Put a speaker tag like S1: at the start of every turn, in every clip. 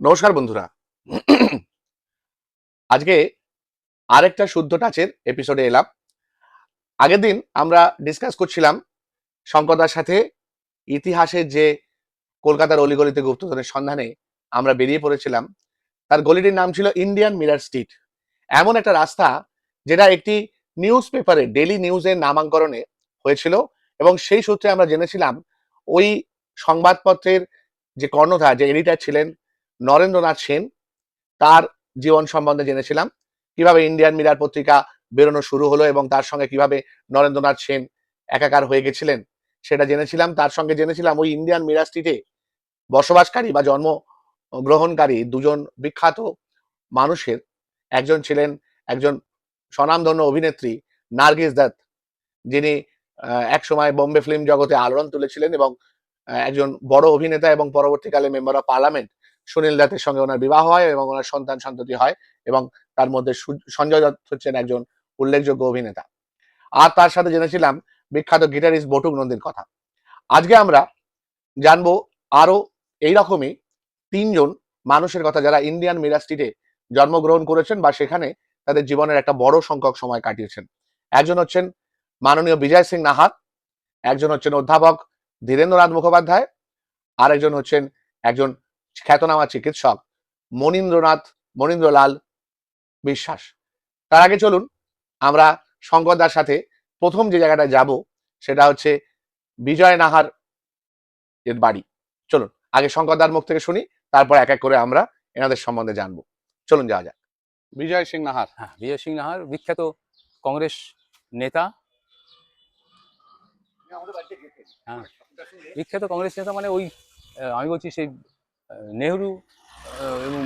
S1: নমস্কার বন্ধুরা। আজকে আরেকটা শুদ্ধ টাচের এপিসোডে এলাম। আগের দিন আমরা ডিসকাস করছিলাম শঙ্করদার সাথে ইতিহাসের যে কলকাতার অলিগলিতে গুপ্তধনের সন্ধানে আমরা বেরিয়ে পড়েছিলাম। তার গলিটির নাম ছিল ইন্ডিয়ান মিরার স্ট্রিট। এমন একটা রাস্তা যেটা একটি নিউজ পেপারে ডেইলি নিউজের নামাঙ্করণে হয়েছিল এবং সেই সূত্রে আমরা জেনেছিলাম ওই সংবাদপত্রের যে কর্ণধার, যে এডিটর ছিলেন নরেন্দ্রনাথ সেন, তার জীবন সম্বন্ধে জেনেছিলাম। কিভাবে ইন্ডিয়ান মিরার পত্রিকা বেরোনো শুরু হলো এবং তার সঙ্গে কিভাবে নরেন্দ্রনাথ সেন একাকার হয়ে গেছিলেন সেটা জেনেছিলাম। তার সঙ্গে জেনেছিলাম ওই ইন্ডিয়ান মিরার স্ট্রিটে বসবাসকারী বা জন্ম গ্রহণকারী দুজন বিখ্যাত মানুষের একজন ছিলেন একজন স্বনামধন্য অভিনেত্রী নার্গিস দত্ত, যিনি একসময় বোম্বে ফিল্ম জগতে আলোড়ন তুলেছিলেন এবং একজন বড় অভিনেতা এবং পরবর্তীকালে মেম্বার অফ পার্লামেন্ট সুনীল দত্তের সঙ্গে ওনার বিবাহ হয় এবং ওনার সন্তান সন্ততি হয় এবং তার মধ্যে সঞ্জয় দত্ত হচ্ছেন একজন উল্লেখযোগ্য অভিনেতা। আর তার সাথে জেনেছিলাম বিখ্যাত গিটারিস্ট বটুক নন্দীর কথা। আজকে আমরা জানবো আরো এইরকমই তিনজন মানুষের কথা যারা ইন্ডিয়ান মিরার স্ট্রিটে জন্মগ্রহণ করেছেন বা সেখানে তাদের জীবনের একটা বড় সংখ্যক সময় কাটিয়েছেন। একজন হচ্ছেন মাননীয় বিজয় সিং নাহার, একজন হচ্ছেন অধ্যাপক ধীরেন্দ্রনাথ মুখোপাধ্যায়, আর একজন হচ্ছেন একজন খ্যাতনামা চিকিৎসক মনীন্দ্রলাল বিশ্বাস। তার আগে চলুন আমরা শঙ্করদার সাথে প্রথম যে জায়গাটা যাব সেটা হচ্ছে বিজয় নাহার এর বাড়ি। চলুন আগে শঙ্করদার মুখ থেকে শুনি, তারপর এক এক করে আমরা এনাদের সম্বন্ধে জানবো। চলুন যাওয়া যাক। বিজয় সিং নাহার।
S2: হ্যাঁ, বিজয় সিং নাহার বিখ্যাত কংগ্রেস নেতা। হ্যাঁ, বিখ্যাত কংগ্রেস নেতা মানে ওই আমি বলছি সেই নেহরু এবং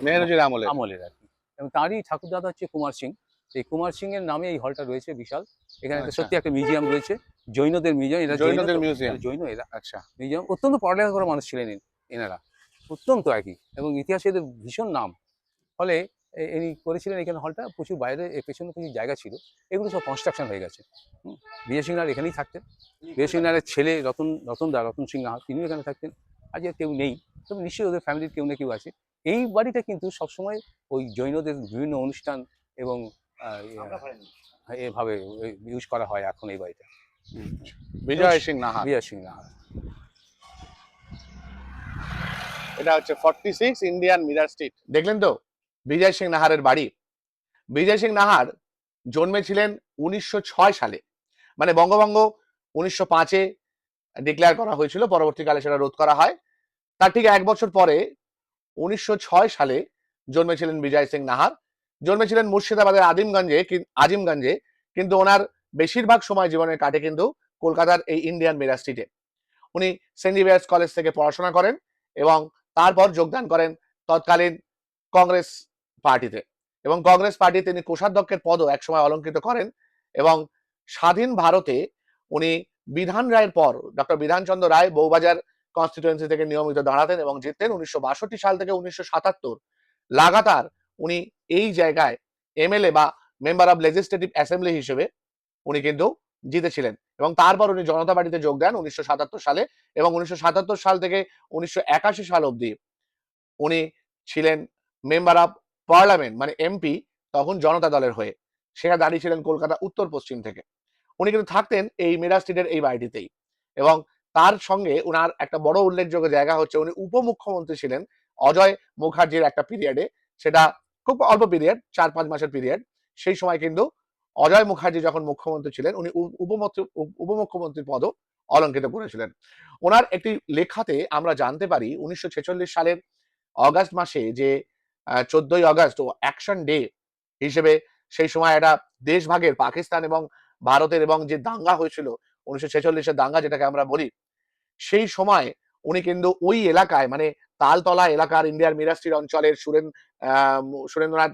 S1: নেহরুজির আমলে
S2: আমলের আর কি। এবং তারই ঠাকুরদাদা হচ্ছে কুমার সিং। এই কুমার সিং এর নামে এই হলটা রয়েছে বিশাল। এখানে একটা সত্যি একটা মিউজিয়াম রয়েছে, জৈনদের মিউজিয়াম। এরা
S1: জৈনদের মিউজিয়াম।
S2: জৈন এরা।
S1: আচ্ছা।
S2: মিউজিয়াম অত্যন্ত পড়ালেখা করা মানুষ ছিলেন এনারা, অত্যন্ত আর কি, এবং ইতিহাসে এদের ভীষণ নাম। ফলে ইনি করেছিলেন এখানে হলটা। প্রচুর বাইরে পেছনে প্রচুর জায়গা ছিল, এগুলো সব কনস্ট্রাকশন হয়ে গেছে। বিজয় সিং নাহার এখানেই থাকতেন। বিজয় সিং নাহারের ছেলে রতন সিং নাহার, তিনিও এখানে থাকতেন। আজকে কেউ নেই, তবে নিশ্চয়ই ওদের ফ্যামিলির কেউ না কেউ আছে। এই বাড়িটা কিন্তু সবসময় ওই জৈনদের বিভিন্ন অনুষ্ঠান এবং এভাবে ইউজ করা হয় এখন এই বাড়িটা।
S1: বিজয় সিং নাহার।
S2: বিজয় সিং নাহার।
S1: এটা হচ্ছে 46 ইন্ডিয়ান মিরার স্ট্রিট। দেখলেন তো বিজয় সিং নাহারের বাড়ি। বিজয় সিং নাহার জন্মেছিলেন 1906 সালে, মানে বঙ্গভঙ্গ 1905-এ ডিক্লেয়ার করা হয়েছিল, পরবর্তীকালে সেটা রোধ করা হয়। তার ঠিক এক বছর পরে 1906 সালে জন্মেছিলেন বিজয় সিং নাহার। জন্মেছিলেন মুর্শিদাবাদের আজিমগঞ্জে, কিন্তু ওনার বেশিরভাগ সময় জীবনের কাটে কিন্তু কলকাতার এই ইন্ডিয়ান মিরার স্ট্রিটে। উনি সেন্ট জেভিয়ার্স কলেজ থেকে পড়াশোনা করেন এবং তারপর যোগদান করেন তৎকালীন কংগ্রেস পার্টিতে, এবং কংগ্রেস পার্টি তিনি কোষাধ্যক্ষের পদও একসময় অলঙ্কৃত করেন। এবং স্বাধীন ভারতে উনি বিধান রায়ের পর ডক্টর বিধানচন্দ্র রায় বউবাজার কনস্টিটুয়েন্সি থেকে নিয়মিত দাঁড়াতেন এবং জিততেন। 1962 সাল থেকে 1977 লাগাতার উনি এই জায়গায় এমএলএ বা মেম্বার অফ লেজিসলেটিভ অ্যাসেম্বলি হিসেবে উনি কিন্তু জিতেছিলেন। এবং তারপর উনি জনতা পার্টিতে যোগ দেন 1977 সালে, এবং 1977 সাল থেকে 1981 সাল অবধি উনি ছিলেন মেম্বার অফ পার্লামেন্ট, মানে এমপি, তখন জনতা দলের হয়ে। সেখানে দাঁড়িয়েছিলেন কলকাতা উত্তর পশ্চিম থেকে। উনি কিন্তু থাকতেন এই মিরার স্ট্রিটের এই বাড়িটিতেই। এবং তার সঙ্গে ওনার একটা বড় উল্লেখযোগ্য জায়গা হচ্ছে উনি উপমুখ্যমন্ত্রী ছিলেন অজয় মুখার্জির একটা পিরিয়ডে। সেটা খুব অল্প পিরিয়ড, 4-5 মাসের পিরিয়ড। সেই সময় কিন্তু অজয় মুখার্জি যখন মুখ্যমন্ত্রী ছিলেন উনি উপমুখ্যমন্ত্রীর পদও অলঙ্কৃত করেছিলেন। ওনার একটি লেখাতে আমরা জানতে পারি 1946 সালের অগাস্ট মাসে যে 14ই অগাস্ট অ্যাকশন ডে হিসেবে সেই সময় একটা দেশভাগের পাকিস্তান এবং ভারতের এবং যে দাঙ্গা হয়েছিল 1946-এর দাঙ্গা যেটাকে আমরা বলি, সেই সময় উনি কিন্তু ওই এলাকায়, মানে তালতলা এলাকার ইন্ডিয়ার মিরার স্ট্রিট অঞ্চলের সুরেন্দ্রনাথ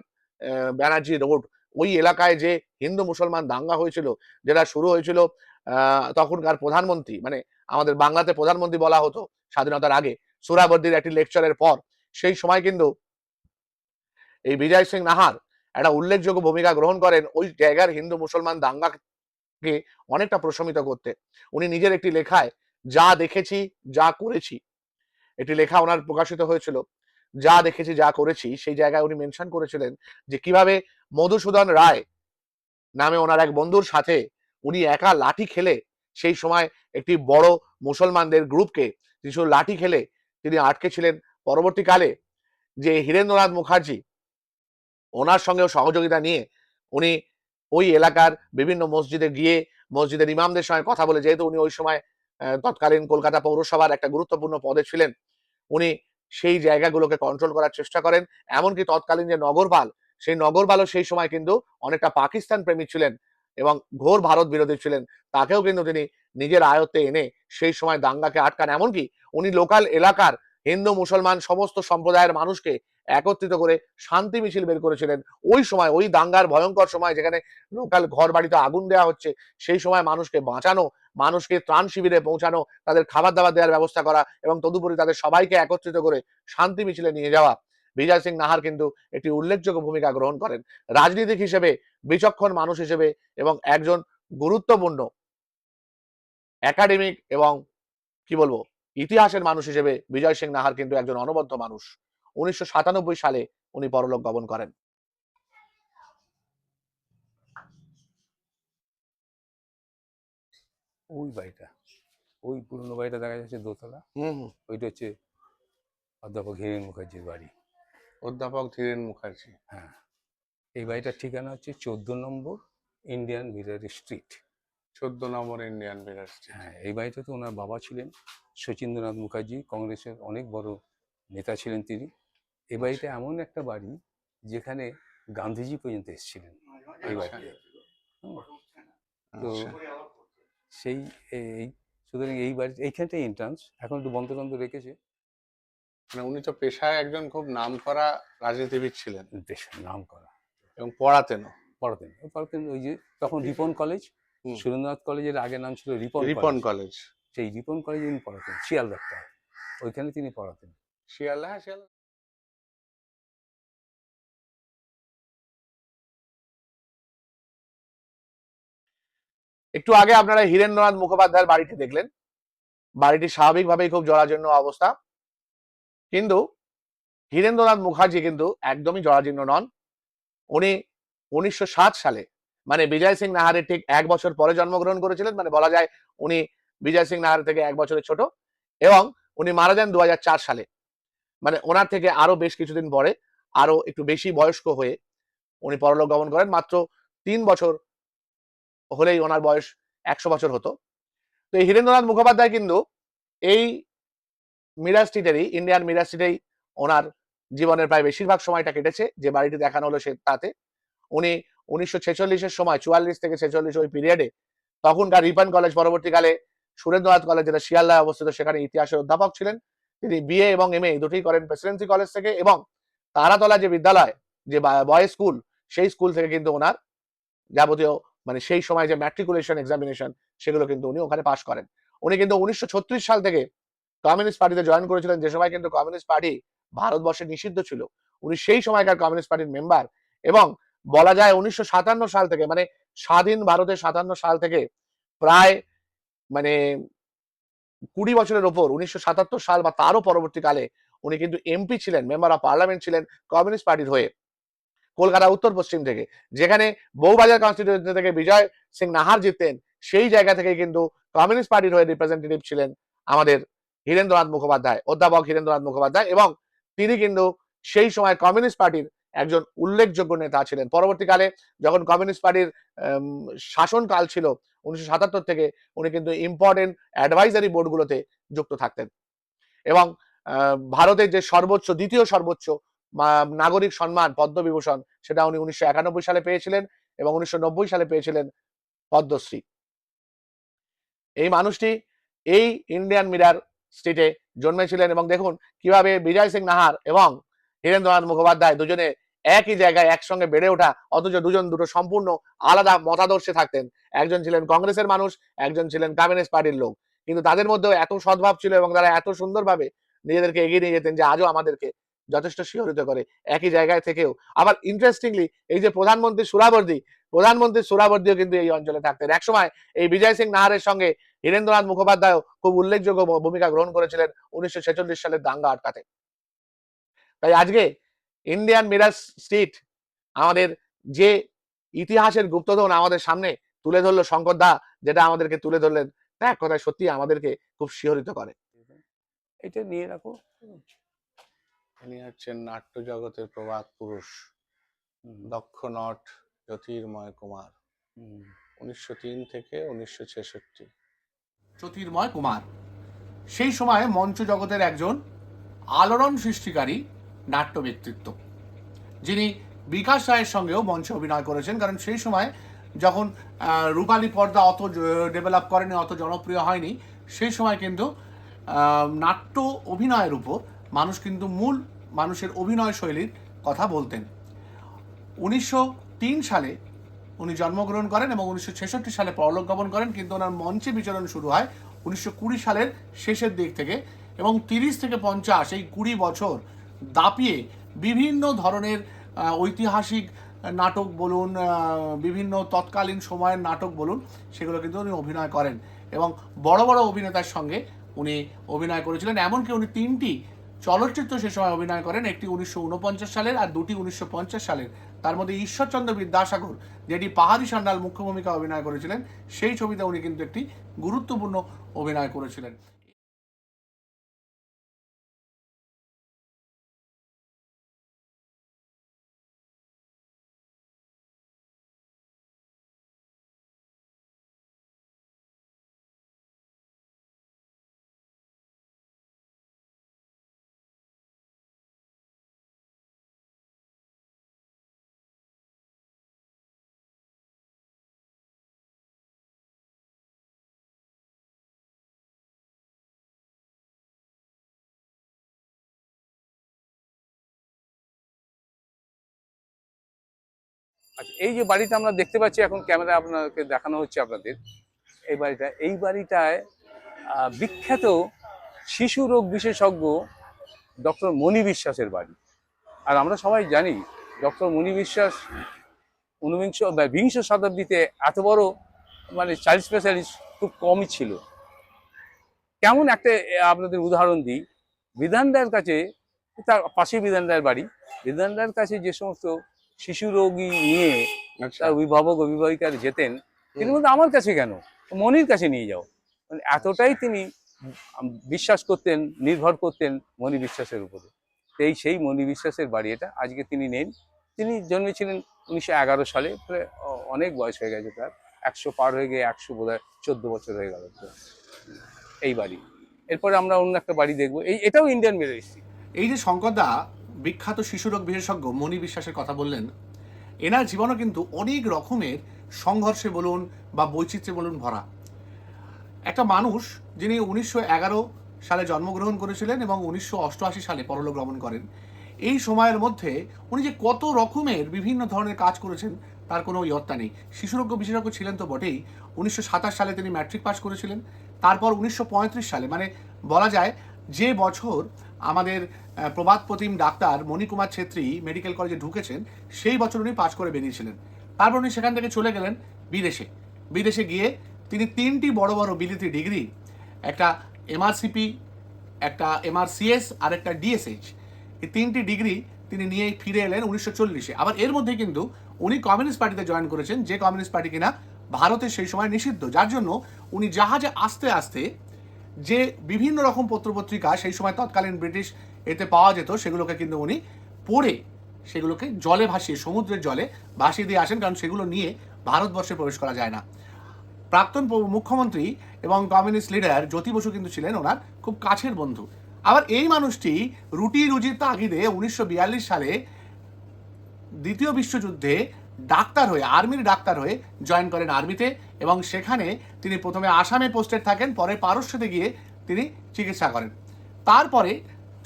S1: ব্যানার্জি রোড, ওই এলাকায় যে হিন্দু মুসলমান দাঙ্গা হয়েছিল, যেটা শুরু হয়েছিল তখনকার প্রধানমন্ত্রী, মানে আমাদের বাংলাতে প্রধানমন্ত্রী বলা হতো স্বাধীনতার আগে, সোহরাওয়ার্দীর একটি লেকচারের পর, সেই সময় কিন্তু এই বিজয় সিং নাহার একটা উল্লেখযোগ্য ভূমিকা গ্রহণ করেন ওই জায়গার হিন্দু মুসলমান দাঙ্গাকে অনেকটা প্রশমিত করতে। উনি নিজের একটি লেখায় যা দেখেছি যা করেছি, একটি লেখা ওনার প্রকাশিত হয়েছিল। যা দেখেছি যা করেছি সেই জায়গায় উনি মেনশন করেছিলেন যে কিভাবে মধুসূদন রায় নামে ওনার এক বন্ধুর সাথে উনি একা লাঠি খেলে সেই সময় একটি বড় মুসলমানদের গ্রুপকে কিছু লাঠি খেলে তিনি আটকে ছিলেন। পরবর্তীকালে যে হীরেন্দ্রনাথ মুখার্জি ওনার সঙ্গেও সহযোগিতা নিয়ে উনি ওই এলাকার বিভিন্ন মসজিদে গিয়ে মসজিদের ইমামদের সঙ্গে কথা বলে, যেহেতু উনি ওই সময় তৎকালীন কলকাতা পৌরসভার একটা গুরুত্বপূর্ণ পদে ছিলেন, উনি সেই জায়গাগুলোকে কন্ট্রোল করার চেষ্টা করেন। এমনকি তৎকালীন যে নগরপাল, সেই নগরপালও সেই সময় কিন্তু অনেকটা পাকিস্তান প্রেমিক ছিলেন এবং ঘোর ভারত বিরোধী ছিলেন। তাকেও কিন্তু তিনি নিজের আয়ত্তে এনে সেই সময় দাঙ্গাকে আটকান। এমনকি উনি লোকাল এলাকার হিন্দু মুসলমান সমস্ত সম্প্রদায়ের মানুষকে একত্রিত করে শান্তি মিছিল বের করেছিলেন। ওই সময় ওই দাঙ্গার ভয়ঙ্কর সময় যেখানে লোকাল ঘর বাড়িতে আগুন দেওয়া হচ্ছে, সেই সময় মানুষকে বাঁচানো, মানুষকে ত্রাণ শিবিরে পৌঁছানো, তাদের খাবার দাবার দেওয়ার ব্যবস্থা করা এবং তদুপরি তাদের সবাইকে একত্রিত করে শান্তি মিছিলে নিয়ে যাওয়া, বিজয় সিং নাহার কিন্তু একটি উল্লেখযোগ্য ভূমিকা গ্রহণ করেন। রাজনীতিক হিসেবে, বিচক্ষণ মানুষ হিসেবে এবং একজন গুরুত্বপূর্ণ একাডেমিক এবং কি বলবো ইতিহাসের মানুষ হিসেবে বিজয় সিং নাহার কিন্তু একজন অনবদ্য মানুষ। 1997 সালে উনি পরলোক গমন করেন।
S2: ওই বাড়িটা, ওই পুরনো বাড়িটা দেখা যাচ্ছে দোতলা, ওইটা হচ্ছে অধ্যাপক হীরেন মুখার্জির বাড়ি।
S1: অধ্যাপক ধীরেন মুখার্জি।
S2: হ্যাঁ, এই বাড়িটার ঠিকানা হচ্ছে 14 নম্বর ইন্ডিয়ান মিরার স্ট্রিট।
S1: 14 নম্বর ইন্ডিয়ান মিরার স্ট্রিট।
S2: হ্যাঁ, এই বাড়িটাতে ওনার বাবা ছিলেন শচীন্দ্রনাথ মুখার্জি, কংগ্রেসের অনেক বড় নেতা ছিলেন তিনি। এই বাড়িটা এমন একটা বাড়ি যেখানে গান্ধীজি পর্যন্ত এসেছিলেন এই বাড়িতে। তো সেই এই সুতরাং এই বাড়ি এইখানটাই এন্ট্রান্স, এখন একটু বন্ধ টন্ধ রেখেছে।
S1: মানে উনি তো পেশায় একজন খুব নামকরা রাজনীতিবিদ ছিলেন,
S2: বেশ নাম করা,
S1: এবং পড়াতেনও।
S2: পড়াতেন ওই যে তখন রিপন কলেজ, সুরেন্দ্রনাথ কলেজের আগে নাম ছিল
S1: রিপন কলেজ।
S2: সেই রিপন কলেজে তিনি পড়াতেন, শিয়ালদাহটা, ওইখানে তিনি পড়াতেন।
S1: শিয়ালদা। একটু আগে আপনারা হীরেন্দ্রনাথ মুখোপাধ্যায়ের বাড়িটি দেখলেন। বাড়িটি স্বাভাবিকভাবেই খুব জরাজীর্ণ অবস্থা, কিন্তু হীরেন্দ্রনাথ মুখার্জি কিন্তু একদমই জরাজীর্ণ নন। উনি 1907 সালে, মানে বিজয় সিং নাহারের ঠিক 1 বছর পরে জন্মগ্রহণ করেছিলেন। মানে বলা যায় উনি বিজয় সিং নাহার থেকে 1 বছরের ছোট, এবং উনি মারা যান 2004 সালে। মানে ওনার থেকে আরো বেশ কিছুদিন পরে, আরো একটু বেশি বয়স্ক হয়ে উনি পরলোক গমন করেন। মাত্র 3 বছর হলেই ওনার বয়স 100 বছর হতো। তো এই হীরেন্দ্রনাথ মুখোপাধ্যায় কিন্তু এই মিরার স্ট্রিটেরই, ইন্ডিয়ান মিরার স্ট্রিটেই ওনার জীবনের প্রায় বেশিরভাগ সময়টা কেটেছে। যে বাড়িটি দেখানো হলো সে তাতে উনি 1946-এর সময়, 44 থেকে 46 ওই পিরিয়ডে, তখনকার রিপন কলেজ, পরবর্তীকালে সুরেন্দ্রনাথ কলেজ যেটা শিয়ালদায় অবস্থিত, সেখানে ইতিহাসের অধ্যাপক ছিলেন। তিনি বিএ এবং এমএ দুটোই করেন প্রেসিডেন্সি কলেজ থেকে, এবং তারাতলা যে বিদ্যালয়, যে বয়েজ স্কুল, সেই স্কুল থেকে কিন্তু ওনার যাবতীয় মানে সেই সময় যে ম্যাট্রিকুলেশন এক্সামিনেশন, সেগুলো কিন্তু উনি ওখানে পাশ করেন। উনি কিন্তু 1936 সাল থেকে কমিউনিস্ট পার্টিতে জয়েন করেছিলেন, যে সময় কিন্তু কমিউনিস্ট পার্টি ভারতবর্ষে নিষিদ্ধ ছিল। উনি সেই সময়কার কমিউনিস্ট পার্টির মেম্বার, এবং বলা যায় 1957 সাল থেকে, মানে স্বাধীন ভারতের 57 সাল থেকে প্রায় মানে 20 বছরের ওপর, 1977 সাল বা তারও পরবর্তীকালে উনি কিন্তু এমপি ছিলেন, মেম্বার অফ পার্লামেন্ট ছিলেন কমিউনিস্ট পার্টির হয়ে, কলকাতা উত্তর পশ্চিম থেকে। যেখানে বউবাজার কনস্টিটিউয়েন্সি থেকে বিজয় সিং নাহার জিততেন, সেই জায়গা থেকে কিন্তু কমিউনিস্ট পার্টির হয়ে রিপ্রেজেন্টেটিভ ছিলেন আমাদের হীরেন্দ্রনাথ মুখোপাধ্যায়, অধ্যাপক হীরেন্দ্রনাথ মুখোপাধ্যায়, এবং তিনি কিন্তু সেই সময় কমিউনিস্ট পার্টির একজন উল্লেখযোগ্য নেতা ছিলেন। পরবর্তীকালে যখন কমিউনিস্ট পার্টির শাসনকাল ছিল 1977 থেকে, উনি কিন্তু ইম্পর্টেন্ট অ্যাডভাইজারি বোর্ডগুলোতে যুক্ত থাকতেন, এবং ভারতের যে সর্বোচ্চ, দ্বিতীয় সর্বোচ্চ নাগরিক সম্মান পদ্মবিভূষণ, সেটা উনি 1991 সালে পেয়েছিলেন, এবং 1990 সালে পেয়েছিলেন পদ্মশ্রী। এই মানুষটি এই ইন্ডিয়ান মিরার স্ট্রিটে জন্মেছিলেন, এবং দেখুন কিভাবে বিজয় সিং নাহার এবং হীরেন্দ্রনাথ মুখোপাধ্যায় দুজনে একই জায়গায় একসঙ্গে বেড়ে ওঠা, অথচ দুজন দুটো সম্পূর্ণ আলাদা মতাদর্শে থাকতেন। একজন ছিলেন কংগ্রেসের মানুষ, একজন ছিলেন কমিউনিস্ট পার্টির লোক, কিন্তু তাদের মধ্যেও এত সদ্ভাব ছিল এবং তারা এত সুন্দরভাবে নিজেদেরকে এগিয়ে নিয়ে যেতেন, যে আজও আমাদেরকে যথেষ্ট শিহরিত করে। একই জায়গায় থেকেও আবার ইন্টারেস্টিংলি, এই যে প্রধানমন্ত্রী সুরাবর্দীও কিন্তু এই অঞ্চলে থাকতেন। একসময় এই বিজয় সিং নাহারের সঙ্গে হীরেন্দ্রনাথ মুখোপাধ্যায় খুব উল্লেখযোগ্য ভূমিকা গ্রহণ করেছিলেন 1946 সালের দাঙ্গা আটকাতে। তাই আজকে ইন্ডিয়ান মিরাজ স্ট্রিট আমাদের যে ইতিহাসের গুপ্তধন আমাদের সামনে তুলে ধরলো শঙ্কর দা, যেটা আমাদেরকে তুলে ধরলেন, তা এক কথায় সত্যি আমাদেরকে খুব শিহরিত করে।
S2: এটা নিয়ে রাখো।
S1: ইনি হচ্ছেন নাট্য জগতের প্রবাদ পুরুষ, দক্ষ নট জ্যোতির্ময় কুমার, 1903 থেকে 1966। জ্যোতির্ময় কুমার সেই সময় মঞ্চ জগতের একজন আলোড়ন সৃষ্টিকারী নাট্য ব্যক্তিত্ব, যিনি বিকাশ রায়ের সঙ্গেও মঞ্চে অভিনয় করেছেন। কারণ সেই সময় যখন রূপালী পর্দা অত ডেভেলপ করেনি, অত জনপ্রিয় হয়নি, সেই সময় কিন্তু নাট্য অভিনয়ের উপর মানুষ কিন্তু মূল মানুষের অভিনয় শৈলীর কথা বলতেন। 1903 সালে উনি জন্মগ্রহণ করেন এবং 1966 সালে পরলোক গমন করেন, কিন্তু ওনার মঞ্চে বিচরণ শুরু হয় 1920 সালের শেষের দিক থেকে, এবং 30 থেকে 50 এই 20 বছর দাপিয়ে বিভিন্ন ধরনের ঐতিহাসিক নাটক বলুন, বিভিন্ন তৎকালীন সময়ের নাটক বলুন, সেগুলো কিন্তু উনি অভিনয় করেন এবং বড় বড় অভিনেতার সঙ্গে উনি অভিনয় করেছিলেন। এমনকি উনি 3টি চলচ্চিত্র সে সময় অভিনয় করেন, একটি 1949 সালের আর দুটি 1950 সালের। তার মধ্যে ঈশ্বরচন্দ্র বিদ্যাসাগর, যেটি পাহাড়ি সান্যাল মুখ্য ভূমিকা অভিনয় করেছিলেন, সেই ছবিতে উনি কিন্তু একটি গুরুত্বপূর্ণ অভিনয় করেছিলেন।
S2: আচ্ছা, এই যে বাড়িটা আমরা দেখতে পাচ্ছি এখন ক্যামেরা আপনাকে দেখানো হচ্ছে আপনাদের, এই বাড়িটায় বিখ্যাত শিশু রোগ বিশেষজ্ঞ ডক্টর মণি বিশ্বাসের বাড়ি। আর আমরা সবাই জানি ডক্টর মণি বিশ্বাস বিংশ শতাব্দীতে এত বড় মানে চাইল্ড স্পেশালিস্ট খুব কমই ছিল। কেমন একটা আপনাদের উদাহরণ দিই, বিধান রায়ের কাছে, তার পাশে বিধান রায়ের বাড়ি, বিধান রায়ের কাছে যে সমস্ত শিশু রোগী নিয়ে তার অভিভাবক অভিভাবিকারা যেতেন, তিনি বলতেন আমার কাছে কেন, মনির কাছে নিয়ে যাও। মানে এতটাই তিনি বিশ্বাস করতেন, নির্ভর করতেন মণি বিশ্বাসের উপরে। সেই মণি বিশ্বাসের বাড়ি এটা। আজকে তিনি নেন। তিনি জন্মেছিলেন 1911 সালে, প্রায় অনেক বয়স হয়ে গেছে তার, 100 পার হয়ে গিয়ে 100 বোধহয় 14 বছর হয়ে গেল এই বাড়ি। এরপরে আমরা অন্য একটা বাড়ি দেখবো, এটাও ইন্ডিয়ান মিরাজ স্ট্রিট।
S1: এই যে শঙ্করদা বিখ্যাত শিশুরোগ বিশেষজ্ঞ মণি বিশ্বাসের কথা বললেন, এনার জীবনও কিন্তু অনেক রকমের সংঘর্ষে বলুন বা বৈচিত্র্যে বলুন ভরা। একটা মানুষ যিনি 1911 সালে জন্মগ্রহণ করেছিলেন এবং 1988 সালে পরলোক গমন করেন, এই সময়ের মধ্যে উনি যে কত রকমের বিভিন্ন ধরনের কাজ করেছেন তার কোনো ইয়ত্তা নেই। শিশুরোগ বিশেষজ্ঞ ছিলেন তো বটেই, 1927 সালে তিনি ম্যাট্রিক পাস করেছিলেন। তারপর 1935 সালে, মানে বলা যায় যে বছর আমাদের প্রবাদ প্রতিম ডাক্তার মণিকুমার ছেত্রী মেডিকেল কলেজে ঢুকেছেন, সেই বছর উনি পাস করে বেরিয়েছিলেন। তারপর উনি সেখান থেকে চলে গেলেন বিদেশে গিয়ে তিনি 3টি বড় বড় বিলিতি ডিগ্রি, একটা এমআরসিপি, একটা এমআরসিএস আর একটা ডিএসএইচ, এই 3টি ডিগ্রি তিনি নিয়ে ফিরে এলেন 1940-এ। আবার এর মধ্যে কিন্তু উনি কমিউনিস্ট পার্টিতে জয়েন করেছেন, যে কমিউনিস্ট পার্টি কিনা ভারতে সেই সময় নিষিদ্ধ, যার জন্য উনি জাহাজে আস্তে আস্তে যে বিভিন্ন রকম পত্রপত্রিকা সেই সময় তৎকালীন ব্রিটিশ এতে পাওয়া যেত, সেগুলোকে কিন্তু উনি পড়ে সেগুলোকে জলে ভাসিয়ে, সমুদ্রের জলে ভাসিয়ে দিয়ে আসেন, কারণ সেগুলো নিয়ে ভারতবর্ষে প্রবেশ করা যায় না। প্রাক্তন মুখ্যমন্ত্রী এবং কমিউনিস্ট লিডার জ্যোতি বসু কিন্তু ছিলেন ওনার খুব কাছের বন্ধু। আবার এই মানুষটি রুটি রুজির তাগিদে 1942 সালে দ্বিতীয় বিশ্বযুদ্ধে ডাক্তার হয়ে, আর্মির ডাক্তার হয়ে জয়েন করেন আর্মিতে, এবং সেখানে তিনি প্রথমে আসামে পোস্টেড থাকেন, পরে পারস্যতে গিয়ে তিনি চিকিৎসা করেন। তারপরে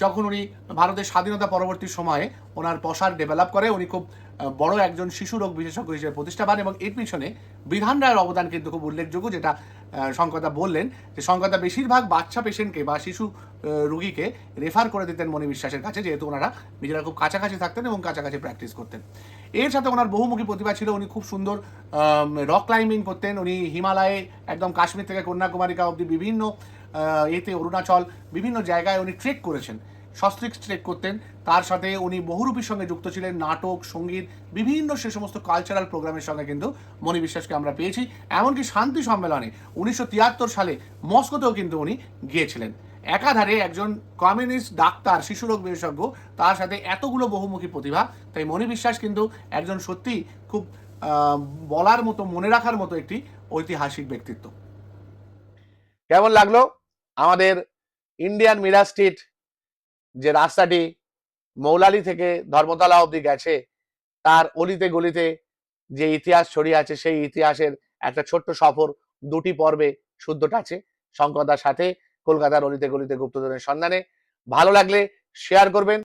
S1: যখন উনি ভারতের স্বাধীনতা পরবর্তী সময়ে ওনার প্রসার ডেভেলপ করে, উনি খুব বড় একজন শিশু রোগ বিশেষজ্ঞ হিসেবে প্রতিষ্ঠা পান, এবং এর পিছনে বিধান রায়ের অবদান কিন্তু খুব উল্লেখযোগ্য, যেটা শঙ্করদা বললেন যে শঙ্করদা বেশিরভাগ বাচ্চা পেশেন্টকে বা শিশু রোগীকে রেফার করে দিতেন মণি বিশ্বাসের কাছে, যেহেতু ওনারা নিজেরা খুব কাছাকাছি থাকতেন এবং কাছাকাছি প্র্যাকটিস করতেন। এর সাথে ওনার বহুমুখী প্রতিভা ছিল, উনি খুব সুন্দর রক ক্লাইম্বিং করতেন। উনি হিমালয়ে একদম কাশ্মীর থেকে কন্যাকুমারিকা অবধি বিভিন্ন অরুণাচল বিভিন্ন জায়গায় উনি ট্রেক করেছেন। সস্ত্রিক ট্রেক করতেন। তার সাথে উনি বহুরূপীর সঙ্গে যুক্ত ছিলেন, নাটক, সঙ্গীত, বিভিন্ন সে সমস্ত কালচারাল প্রোগ্রামের সঙ্গে কিন্তু মণি বিশ্বাসকে আমরা পেয়েছি। এমনকি শান্তি সম্মেলনে 1973 সালে মস্কোতেও কিন্তু উনি গিয়েছিলেন। একাধারে একজন কমিউনিস্ট ডাক্তার, শিশুরোগ বিশেষজ্ঞ, তার সাথে এতগুলো বহুমুখী প্রতিভা। তাই মণি বিশ্বাস কিন্তু একজন সত্যি খুব বলার মতো, মনে রাখার মতো একটি ঐতিহাসিক ব্যক্তিত্ব। কেমন লাগলো আমাদের ইন্ডিয়ান মিরার স্ট্রিট, যে রাস্তাটি মৌলালি থেকে ধর্মতলা অবধি গেছে, তার অলিতে গলিতে যে ইতিহাস ছড়িয়ে আছে, সেই ইতিহাসের একটা ছোট্ট সফর 2টি পর্বে শুদ্ধ টাচে শঙ্করদার সাথে কলকাতার অলিতে গলিতে গুপ্তধনের সন্ধানে। ভালো লাগলে শেয়ার করবেন।